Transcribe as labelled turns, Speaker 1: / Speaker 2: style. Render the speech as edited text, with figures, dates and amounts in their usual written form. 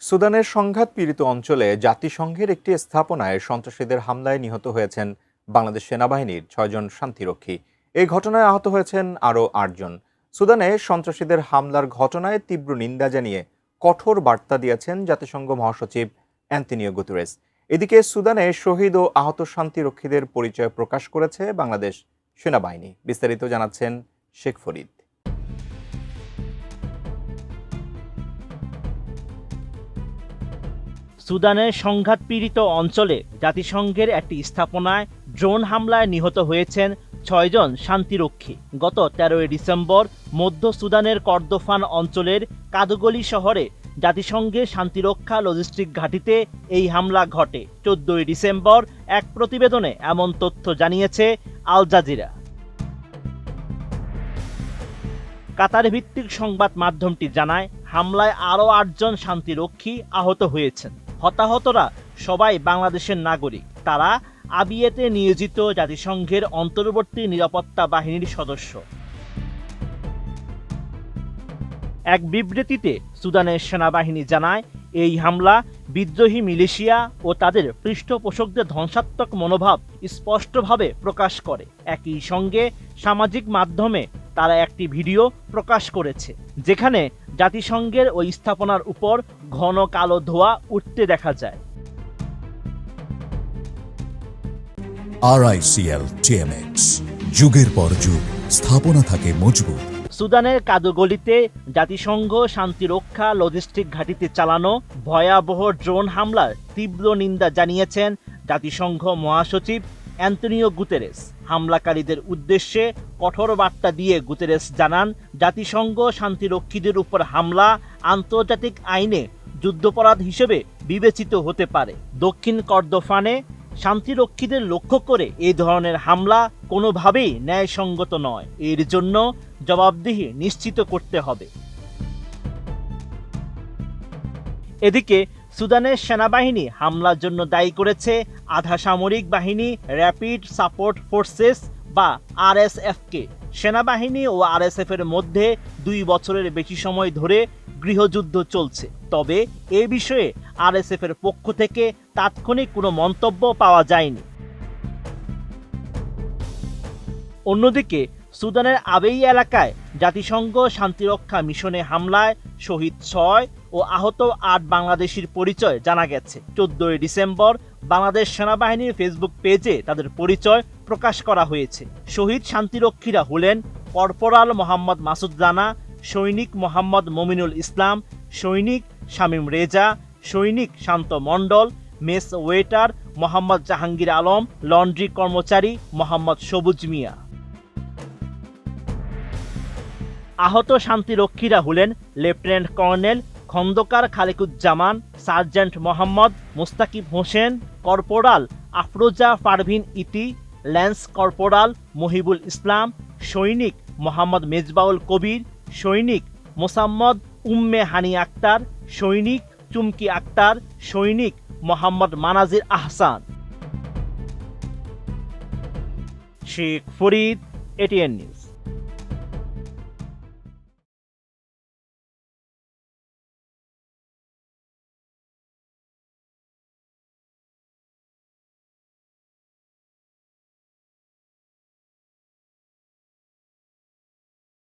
Speaker 1: সুদানের সংঘাত পীড়িত অঞ্চলে জাতিসংঘের একটি স্থাপনায় সন্ত্রাসীদের হামলায় নিহত হয়েছেন বাংলাদেশ সেনাবাহিনীর ৬ জন শান্তিরক্ষী। এই ঘটনায় আহত হয়েছেন আরও ৮ জন। সুদানে সন্ত্রাসীদের হামলার ঘটনায় তীব্র নিন্দা জানিয়ে কঠোর বার্তা দিয়েছেন জাতিসংঘ মহাসচিব অ্যান্তনিও গুতেরেস। এদিকে সুদানে শহীদ ও আহত শান্তিরক্ষীদের পরিচয় প্রকাশ করেছে বাংলাদেশ সেনাবাহিনী। বিস্তারিত জানাচ্ছেন শেখ ফরিদ।
Speaker 2: সুদানের সংঘাতপীড়িত অঞ্চলে জাতিসংঘের একটি স্থাপনায় ড্রোন হামলায় নিহত হয়েছেন ৬ জন শান্তিরক্ষী। গত ১৩ ডিসেম্বর মধ্য সুদানের কর্দোফান অঞ্চলের কাদুগলি শহরে জাতিসংঘের শান্তিরক্ষা লজিস্টিক ঘাঁটিতে এই হামলা ঘটে। ১৪ ডিসেম্বর এক প্রতিবেদনে এমন তথ্য জানিয়েছে আল জাজিরা। কাতার ভিত্তিক সংবাদ মাধ্যমটি জানায়, হামলায় আরও ৮ জন শান্তিরক্ষী আহত হয়েছেন। হতাহতরা সবাই বাংলাদেশের নাগরিক। তারা আবিয়েতে নিয়োজিত জাতিসংঘের অন্তর্বর্তী নিরাপত্তা বাহিনীর সদস্য। এক বিবৃতিতে সুদানের সেনাবাহিনী জানায়, এই হামলা বিদ্রোহী মিলিশিয়া ও তাদের পৃষ্ঠপোষকদের ধ্বংসাত্মক মনোভাব স্পষ্টভাবে প্রকাশ করে। একই সঙ্গে সামাজিক মাধ্যমে তারা একটি ভিডিও প্রকাশ করেছে, যেখানে জাতিসংঘের ওই স্থাপনার উপর ঘন কালো ধোঁয়া উঠতে দেখা যায়।
Speaker 3: RICL TMX, যুগের পর যুগ স্থাপনা থাকে মজবুত।
Speaker 2: সুদানের কাদুগলিতে জাতিসংঘ শান্তিরক্ষা লজিস্টিক ঘাঁটিতে চালানো ভয়াবহ ড্রোন হামলার তীব্র নিন্দা জানিয়েছেন জাতিসংঘ মহাসচিব অ্যান্তনিও গুতেরেস। হামলাকারীদের উদ্দেশ্যে কঠোর বার্তা দিয়ে গুতেরেস জানান, জাতিসংঘ শান্তিরক্ষীদের উপর হামলা আন্তর্জাতিক আইনে যুদ্ধাপরাধ হিসেবে বিবেচিত হতে পারে। দক্ষিণ কর্দোফানে শান্তিরক্ষীদের লক্ষ্য করে এই ধরনের হামলা কোনোভাবেই ন্যায়সঙ্গত নয়। এর জন্য জবাবদিহি নিশ্চিত করতে হবে। এদিকে সুদানের সেনাবাহিনী হামলার জন্য দায়ী করেছে আধা সামরিক বাহিনী র্যাপিড সাপোর্ট ফোর্সেস বা RSF-কে। সেনাবাহিনী ও RSF-এর মধ্যে ২ বছরের বেশি সময় ধরে গৃহযুদ্ধ চলছে। তবে এ বিষয়ে RSF-এর পক্ষ থেকে তাৎক্ষণিক কোনো মন্তব্য পাওয়া যায়নি। অন্যদিকে সুদানের আবেই এলাকায় জাতিসংঘ শান্তিরক্ষা মিশনে হামলায় শহীদ ৬ ও আহত ৮ বাংলাদেশির পরিচয় জানা গেছে। ১৪ ডিসেম্বর বাংলাদেশ সেনাবাহিনীর ফেসবুক পেজে তাদের পরিচয় প্রকাশ করা হয়েছে। শহীদ শান্তিরক্ষীরা হলেন কর্পোরাল মোহাম্মদ মাসুদ রানা, সৈনিক মোহাম্মদ মমিনুল ইসলাম, সৈনিক শামীম রেজা, সৈনিক Shanta Mondal, mess waiter Mohammad Jahangir Alam, laundry কর্মচারী মোহাম্মদ সবুজ মিয়া। আহত শান্তিরক্ষীরা হলেন lieutenant colonel Khondokar Khalequzzaman, sergeant Mohammad Mustakib Hossain, corporal Afroza Parvin Iti, lance corporal Mohibul ইসলাম, সৈনিক মোহাম্মদ মেজবাউল কবির, সৈনিক মোসাম্মদ উম্মে হানি আক্তার, সৈনিক চুমকি আক্তার, সৈনিক মোহাম্মদ মানাজির আহসান। Sheikh Farid, ATN news.